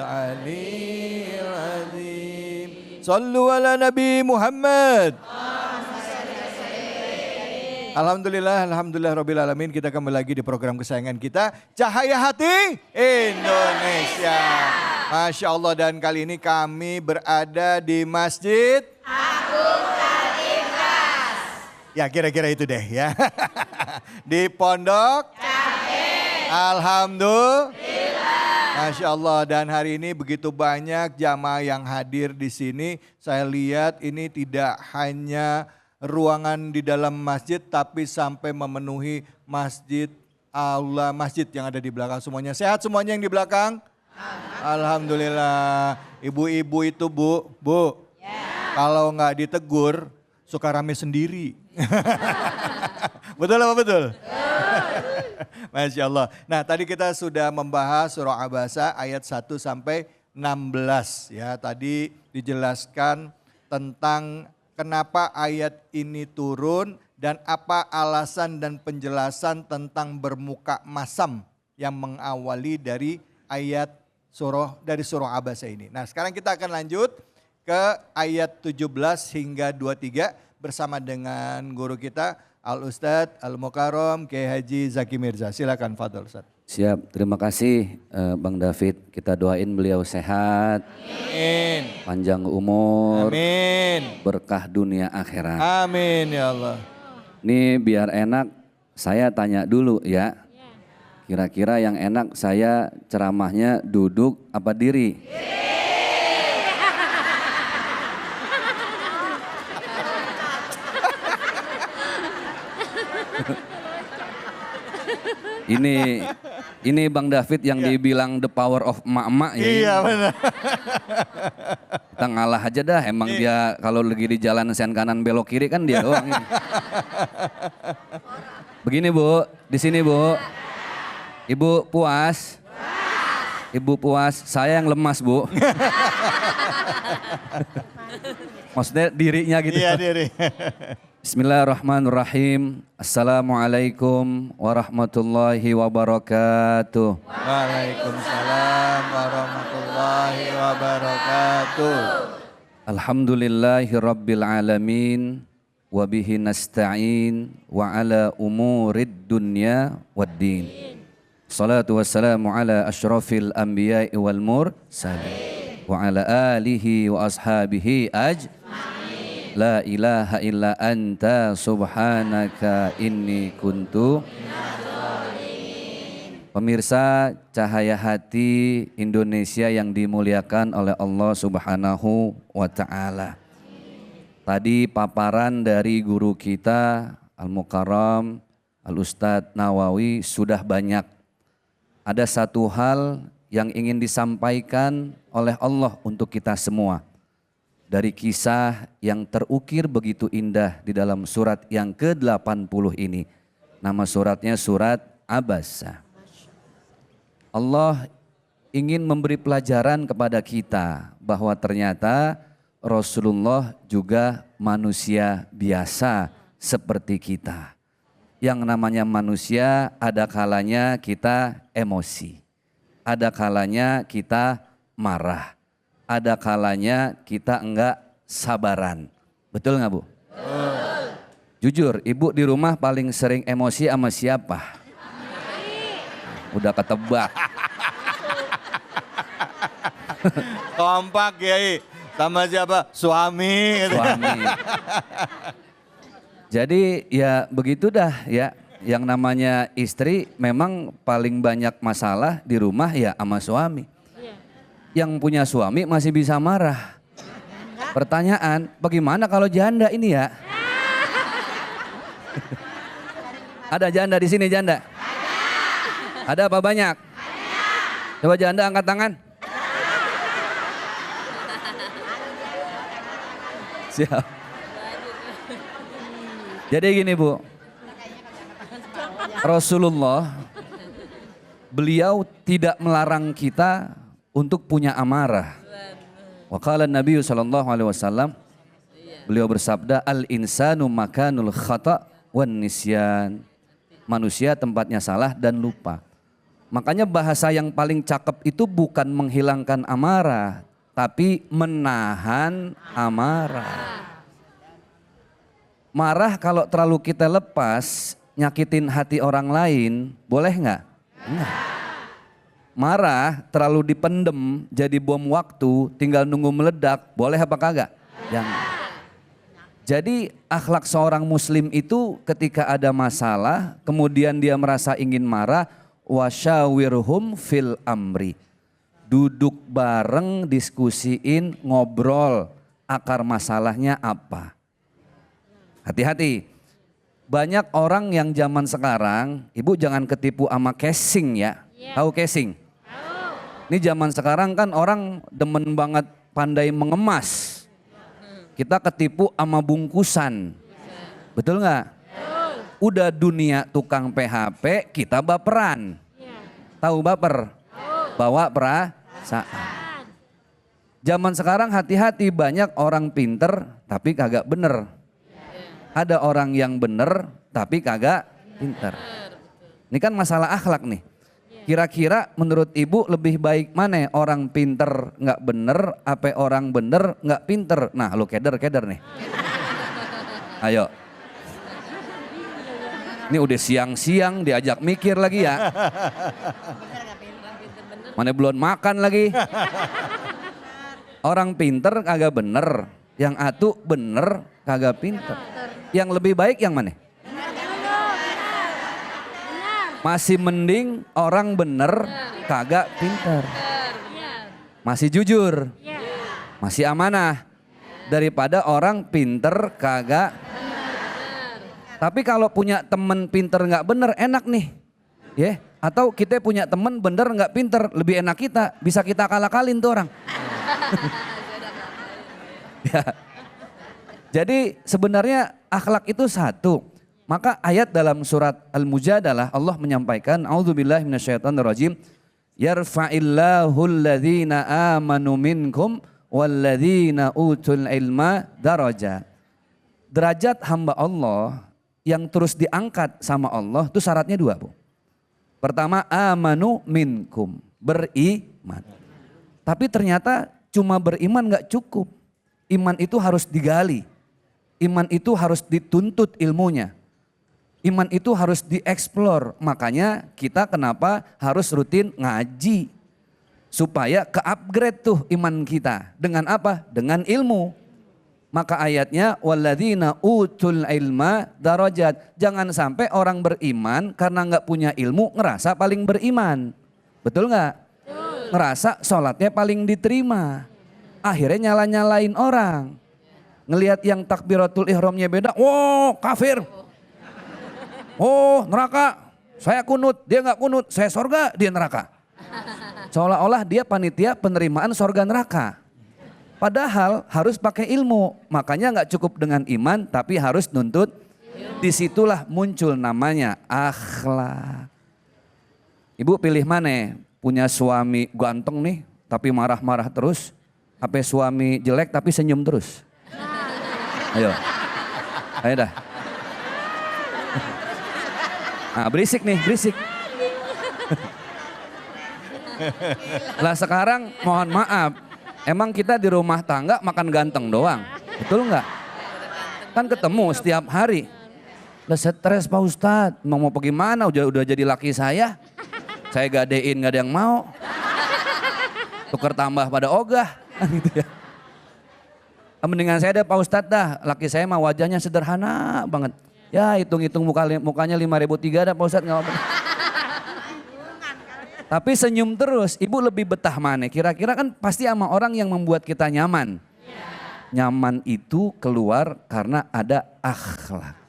aliyyil azim. Sallu ala Nabi Muhammad. Alhamdulillah, alhamdulillah rabbil alamin. Kita kembali lagi di program kesayangan kita, Cahaya Hati Indonesia. Masya Allah, dan kali ini kami berada di Masjid Agung Al-Ikhlas. Ya kira-kira itu deh ya. Di Pondok Cabe. Alhamdulillah. Masya Allah, dan hari ini begitu banyak jamaah yang hadir di sini. Saya lihat ini tidak hanya ruangan di dalam masjid, tapi sampai memenuhi masjid, aula masjid yang ada di belakang semuanya. Sehat semuanya yang di belakang? Alhamdulillah. Ibu-ibu itu bu, ya. Kalau nggak ditegur suka rame sendiri. Betul apa betul? Masya Allah. Nah tadi kita sudah membahas surah Abasa ayat 1 sampai 16 ya. Tadi dijelaskan tentang kenapa ayat ini turun dan apa alasan dan penjelasan tentang bermuka masam yang mengawali dari ayat surah Abasa ini. Nah sekarang kita akan lanjut ke ayat 17 hingga 23 bersama dengan guru kita Al-Ustadz Al-Mukarram Kiai Haji Zaki Mirza. Silakan Fadl Ustadz. Siap, terima kasih Bang David. Kita doain beliau sehat, amin. Panjang umur, amin. Berkah dunia akhirat. Amin ya Allah. Ini biar enak, saya tanya dulu ya. Kira-kira yang enak saya ceramahnya duduk apa diri? Ini Bang David yang dibilang the power of emak-emak ya. Iya benar. Kita ngalah aja dah, emang dia kalau lagi di jalan sen kanan belok kiri kan dia doang. Begini Bu, di sini Bu. Ibu puas? Ibu puas, saya yang lemas Bu. Maksudnya dirinya gitu. Iya diri. Bismillahirrahmanirrahim. Assalamualaikum warahmatullahi wabarakatuh. Waalaikumsalam warahmatullahi wabarakatuh. Alhamdulillahi rabbil alamin. Wabihi nasta'in wa ala umurid dunya waddin. Salatu wassalamu ala ashrafil anbiya'i wal mursalin. Wa ala alihi wa ashabihi ajma'in. La ilaha illa anta subhanaka inni kuntu. Pemirsa Cahaya Hati Indonesia yang dimuliakan oleh Allah Subhanahu wa Ta'ala. Tadi paparan dari guru kita Al-Mukarram Al-Ustadz Nawawi sudah banyak. Ada satu hal yang ingin disampaikan oleh Allah untuk kita semua. Dari kisah yang terukir begitu indah di dalam surat yang ke-80 ini. Nama suratnya surat Abasa. Allah ingin memberi pelajaran kepada kita bahwa ternyata Rasulullah juga manusia biasa seperti kita. Yang namanya manusia ada kalanya kita emosi. Ada kalanya kita marah. Ada kalanya kita enggak sabaran. Betul enggak Bu? Jujur, Ibu di rumah paling sering emosi sama siapa? Udah ketebak. Kompak Kiai. Sama siapa? Suami. Suami. Jadi ya begitu dah ya. Yang namanya istri memang paling banyak masalah di rumah ya sama suami. Yang punya suami masih bisa marah. Pertanyaan, bagaimana kalau janda ini ya? Ada janda di sini janda? Ada apa banyak? Coba janda angkat tangan. Siap. Jadi gini Bu, Rasulullah beliau tidak melarang kita untuk punya amarah. Wa qala Nabi sallallahu alaihi wasallam, beliau bersabda al insanu makanul khata' wan nisyan. Manusia tempatnya salah dan lupa. Makanya bahasa yang paling cakep itu bukan menghilangkan amarah, tapi menahan amarah. Marah kalau terlalu kita lepas, nyakitin hati orang lain, boleh nggak? Enggak. Marah terlalu dipendem, jadi bom waktu, tinggal nunggu meledak, boleh apa kagak? Jangan. Jadi akhlak seorang muslim itu ketika ada masalah, kemudian dia merasa ingin marah, wasyawirhum fil amri. Duduk bareng, diskusiin, ngobrol, akar masalahnya apa. Hati-hati, banyak orang yang zaman sekarang, ibu jangan ketipu sama casing ya. Tahu casing? Ini zaman sekarang kan orang demen banget pandai mengemas. Kita ketipu sama bungkusan. Betul nggak? Udah dunia tukang PHP, kita baperan. Tahu baper? Bawa perasaan. Zaman sekarang hati-hati, banyak orang pinter tapi kagak bener. Ada orang yang bener tapi kagak pinter. Ini kan masalah akhlak nih. Kira-kira menurut ibu lebih baik mana, orang pinter nggak bener, apa orang bener nggak pinter? Nah lu keder nih. Ayo. Ini udah siang-siang diajak mikir lagi ya. Mana belum makan lagi. Orang pinter kagak bener, yang atu bener kagak pinter. Yang lebih baik yang mana? Masih mending orang bener kagak pinter. Masih jujur. Masih amanah. Daripada orang pinter kagak. Tapi kalau punya temen pinter nggak bener enak nih. Ya, atau kita punya temen bener nggak pinter, lebih enak kita. Bisa kita kalah-kalin tuh orang. Ya. Jadi sebenarnya akhlak itu satu. Maka ayat dalam surat Al-Mujadalah Allah menyampaikan, a'udzubillahi minasyaitonirrajim, yarfa'illahu alladhina amanu minkum walladzina utul ilma darajat. Derajat hamba Allah yang terus diangkat sama Allah itu syaratnya dua, Bu. Pertama, amanu minkum, beriman. Tapi ternyata cuma beriman gak cukup. Iman itu harus digali. Iman itu harus dituntut ilmunya. Iman itu harus dieksplor, makanya kita kenapa harus rutin ngaji. Supaya ke-upgrade tuh iman kita. Dengan apa? Dengan ilmu. Maka ayatnya, walladzina utul ilma darajat. Jangan sampai orang beriman karena nggak punya ilmu ngerasa paling beriman. Betul nggak? Ngerasa sholatnya paling diterima. Akhirnya nyala-nyalain orang. Ngelihat yang takbiratul ihramnya beda, wow kafir. Oh neraka, saya kunut, dia nggak kunut, saya sorga, dia neraka. Seolah-olah dia panitia penerimaan sorga neraka. Padahal harus pakai ilmu, makanya nggak cukup dengan iman tapi harus nuntut. Disitulah muncul namanya akhlak. Ibu pilih mana? Punya suami ganteng nih tapi marah-marah terus. Apa suami jelek tapi senyum terus? Ayo, ayo dah. Nah, berisik nih, berisik. Lah sekarang mohon maaf, emang kita di rumah tangga makan ganteng doang, betul nggak? Kan ketemu setiap hari. Lah stres Pak Ustadz, mau pergi mana? Udah jadi laki saya gadein nggak ada yang mau. Tuker tambah pada ogah, gitu ya. Mendingan saya ada Pak Ustadz dah, laki saya mah wajahnya sederhana banget. Ya hitung-hitung mukanya 5.003 dah Pak Ustadz nggak apa-apa. Tapi senyum terus, ibu lebih betah mana? Kira-kira kan pasti sama orang yang membuat kita nyaman. Nyaman itu keluar karena ada akhlak.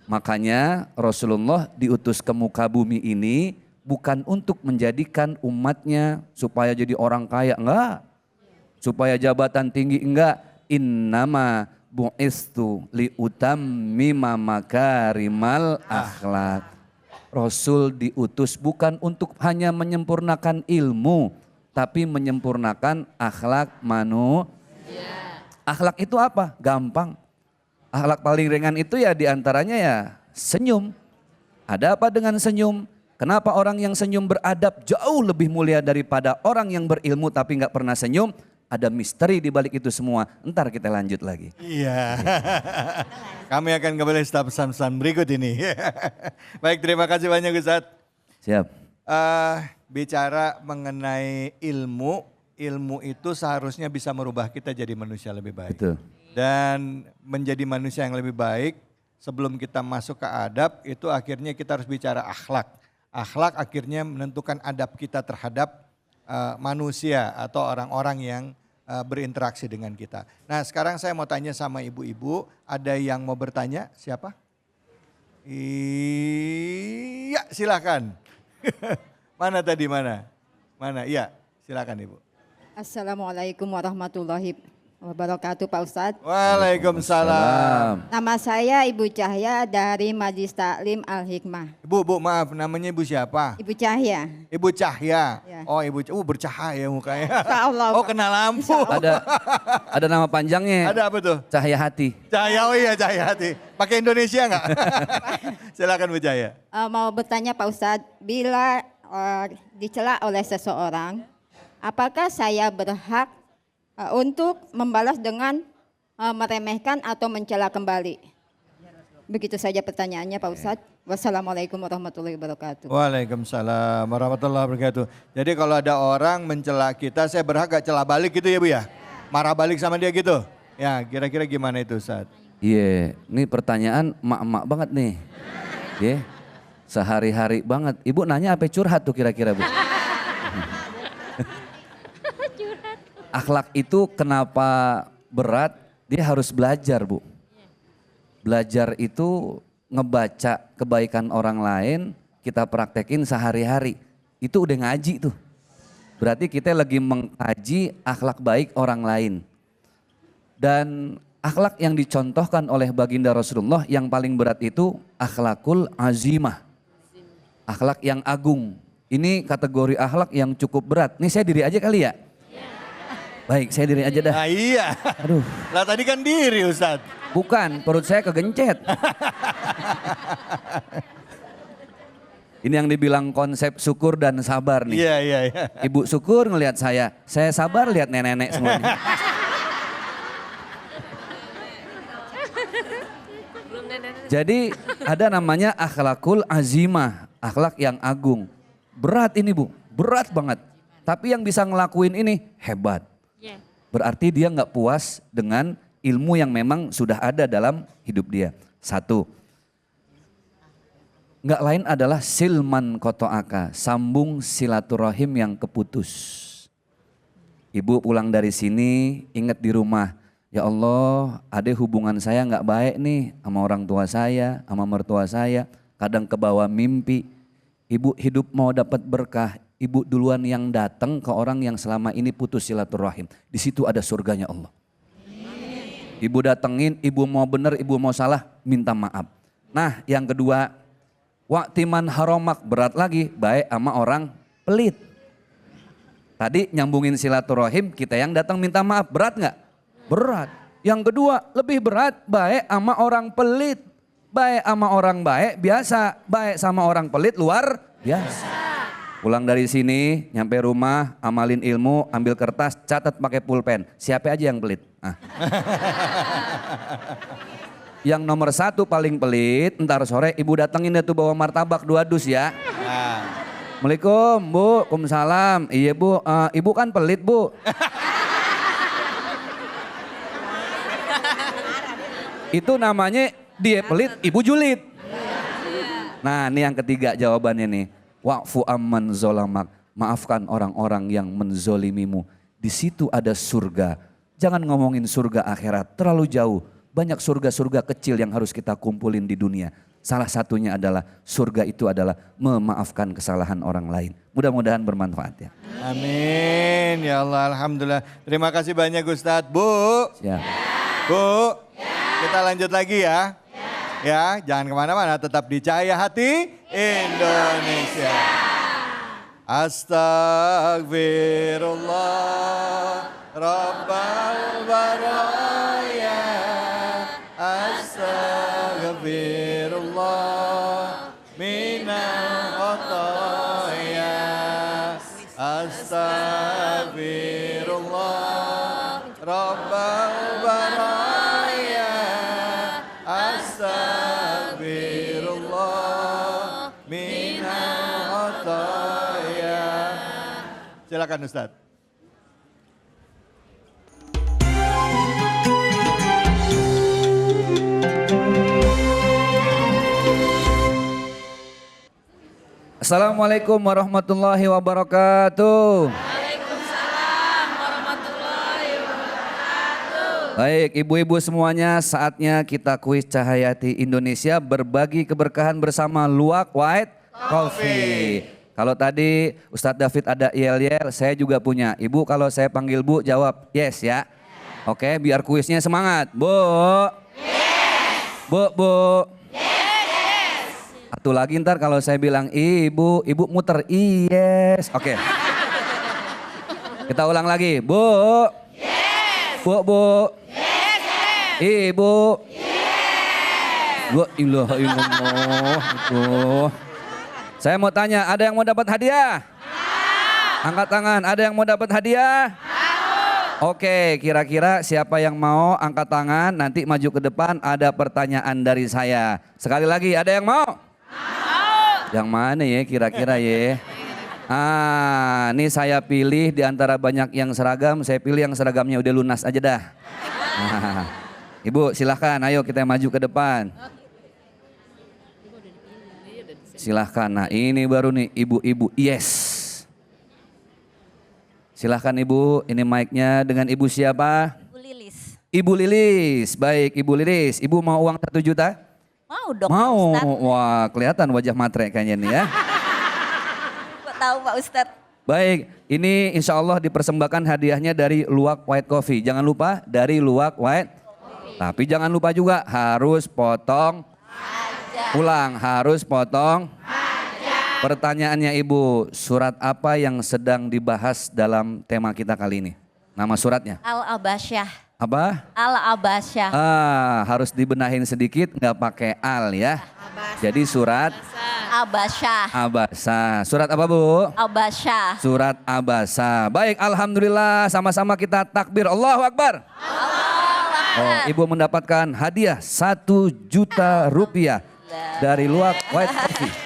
Makanya Rasulullah diutus ke muka bumi ini bukan untuk menjadikan umatnya supaya jadi orang kaya, enggak. Supaya jabatan tinggi, enggak. Innama bu'istu liutammima makarimal akhlak. Rasul diutus bukan untuk hanya menyempurnakan ilmu, tapi menyempurnakan akhlak manusia. Akhlak itu apa? Gampang. Akhlak paling ringan itu ya diantaranya ya senyum. Ada apa dengan senyum? Kenapa orang yang senyum beradab jauh lebih mulia daripada orang yang berilmu tapi nggak pernah senyum? Ada misteri di balik itu semua. Ntar kita lanjut lagi. Iya. Kami akan kembali setelah pesan-pesan berikut ini. Baik, terima kasih banyak Ustadz. Siap. Bicara mengenai ilmu, ilmu itu seharusnya bisa merubah kita jadi manusia lebih baik. Betul. Dan menjadi manusia yang lebih baik sebelum kita masuk ke adab itu akhirnya kita harus bicara akhlak. Akhlak akhirnya menentukan adab kita terhadap manusia atau orang-orang yang berinteraksi dengan kita. Nah sekarang saya mau tanya sama ibu-ibu, ada yang mau bertanya? Siapa? Iya silakan. Mana tadi mana? Mana? Iya silakan ibu. Assalamualaikum warahmatullahi wabarakatuh Pak Ustadz. Waalaikumsalam. Nama saya Ibu Cahya dari Majelis Taklim Al-Hikmah. Bu maaf namanya ibu siapa? Ibu Cahya. Ibu Cahya. Ya. Oh ibu bercahaya mukanya. Insya Allah. Oh Pak. kena lampu. Ada nama panjangnya. Ada apa tuh? Cahaya hati. Cahaya, oh iya Cahaya hati. Pakai Indonesia enggak? Silakan Bu Cahaya. Mau bertanya Pak Ustadz, bila dicela oleh seseorang, apakah saya berhak untuk membalas dengan meremehkan atau mencela kembali? Begitu saja pertanyaannya Pak Ustadz. Wassalamualaikum warahmatullahi wabarakatuh. Waalaikumsalam warahmatullahi wabarakatuh. Jadi kalau ada orang mencela kita, saya berhak gak cela balik gitu ya Bu ya? Marah balik sama dia gitu? Ya kira-kira gimana itu Ustadz? Iya, ini pertanyaan emak-emak banget nih. Iya, sehari-hari banget. Ibu nanya apa curhat tuh kira-kira Bu? Akhlak itu kenapa berat? Dia harus belajar Bu. Belajar itu ngebaca kebaikan orang lain, kita praktekin sehari-hari. Itu udah ngaji tuh. Berarti kita lagi mengkaji akhlak baik orang lain. Dan akhlak yang dicontohkan oleh baginda Rasulullah yang paling berat itu akhlakul azimah. Akhlak yang agung. Ini kategori akhlak yang cukup berat. Nih saya diri aja kali ya. Baik, saya diri aja dah. Nah iya. Aduh. Lah tadi kan diri Ustadz. Bukan, perut saya kegencet. Ini yang dibilang konsep syukur dan sabar nih. Iya. Ibu syukur ngelihat saya sabar lihat nenek-nenek semuanya. Jadi ada namanya akhlakul azimah, akhlak yang agung. Berat ini Bu, berat banget. Tapi yang bisa ngelakuin ini hebat. Berarti dia nggak puas dengan ilmu yang memang sudah ada dalam hidup dia. Satu, nggak lain adalah silman kotoaka, sambung silaturahim yang keputus. Ibu pulang dari sini ingat di rumah, ya Allah ada hubungan saya nggak baik nih sama orang tua saya, sama mertua saya. Kadang kebawa mimpi, ibu hidup mau dapat berkah. Ibu duluan yang datang ke orang yang selama ini putus silaturahim. Di situ ada surganya Allah. Ibu datengin, ibu mau benar, ibu mau salah, minta maaf. Nah yang kedua, waktiman haromak, berat lagi, baik sama orang pelit. Tadi nyambungin silaturahim, kita yang datang minta maaf, berat nggak? Berat. Yang kedua, lebih berat, baik sama orang pelit. Baik sama orang baik, biasa. Baik sama orang pelit, luar biasa. Pulang dari sini, nyampe rumah, amalin ilmu, ambil kertas, catat pakai pulpen. Siapa aja yang pelit? Ah. Yang nomor satu paling pelit, ntar sore ibu datengin deh tuh bawa martabak 2 dus ya. Assalamualaikum Bu, Waalaikumsalam. Iya Bu, ibu kan pelit Bu. Itu namanya dia pelit, ibu julid. Nah ini yang ketiga jawabannya nih. Wa'fu amman zolamak, maafkan orang-orang yang menzolimimu. Di situ ada surga. Jangan ngomongin surga akhirat, terlalu jauh. Banyak surga-surga kecil yang harus kita kumpulin di dunia. Salah satunya adalah surga itu adalah memaafkan kesalahan orang lain. Mudah-mudahan bermanfaat ya. Amin, ya Allah, alhamdulillah. Terima kasih banyak Ustadz. Bu, Siap. Bu, kita lanjut lagi ya. Ya, jangan kemana-mana, tetap di Cahaya Hati Indonesia. Astagfirullah, Rabbal baraya. Astagfirullah, minal khotoya. Astaghfirullah Rabbal baraya. Astaghfirullah minal khataya. Silakan Ustaz. Assalamualaikum warahmatullahi wabarakatuh. Waalaikumsalam warahmatullahi wabarakatuh. Baik, ibu-ibu semuanya, saatnya kita kuis Cahayati Indonesia berbagi keberkahan bersama Luwak White Coffee. Kalau tadi Ustadz David ada yel-yel, saya juga punya. Ibu kalau saya panggil Bu jawab yes ya. Oke, biar kuisnya semangat. Bu. Yes. Bu. Satu lagi ntar kalau saya bilang ibu muter yes. Oke. Kita ulang lagi. Bu. Yes. Bu. Yes. Ibu. Yes. Bu ilaha illallah. Itu. Saya mau tanya, ada yang mau dapat hadiah? Angkat tangan, ada yang mau dapat hadiah? Oke, kira-kira siapa yang mau angkat tangan, nanti maju ke depan, ada pertanyaan dari saya. Sekali lagi, ada yang mau? Yang mana ya kira-kira ya? Ini saya pilih di antara banyak yang seragam, saya pilih yang seragamnya udah lunas aja dah. Ibu silahkan, ayo kita maju ke depan. Silahkan, nah ini baru nih ibu-ibu, yes. Silahkan ibu, ini mic-nya dengan ibu siapa? Ibu Lilis. Ibu Lilis, baik Ibu Lilis. Ibu mau uang 1 juta? Mau dong Mau, Pak Ustadz. wah kelihatan wajah matre kayaknya nih ya. Kok tahu Pak Ustadz? Baik, ini insya Allah dipersembahkan hadiahnya dari Luwak White Coffee. Jangan lupa dari Luwak White. Tapi jangan lupa juga harus potong. Ulang, harus potong. Pertanyaannya Ibu, surat apa yang sedang dibahas dalam tema kita kali ini? Nama suratnya? Al-Abasyah. Apa? Al-Abasyah. Harus dibenahin sedikit, nggak pakai al ya. Jadi surat Abasyah. Abasa. Surat apa Bu? Abasyah. Surat Abasa. Baik, alhamdulillah sama-sama kita takbir. Allahu Akbar. Oh, Ibu mendapatkan hadiah 1 juta rupiah dari Luwak White Coffee.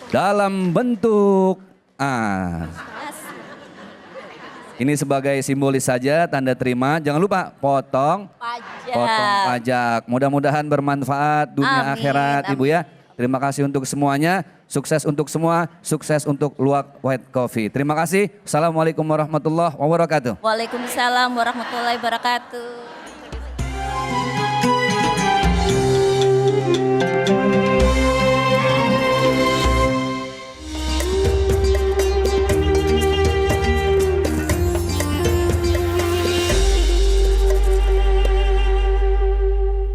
Dalam bentuk ini sebagai simbolis saja, tanda terima. Jangan lupa potong pajak. Mudah-mudahan bermanfaat dunia Amin, akhirat amin. Ibu ya. Terima kasih untuk semuanya. Sukses untuk semua. Sukses untuk Luwak White Coffee. Terima kasih. Assalamualaikum warahmatullahi wabarakatuh. Waalaikumsalam warahmatullahi wabarakatuh.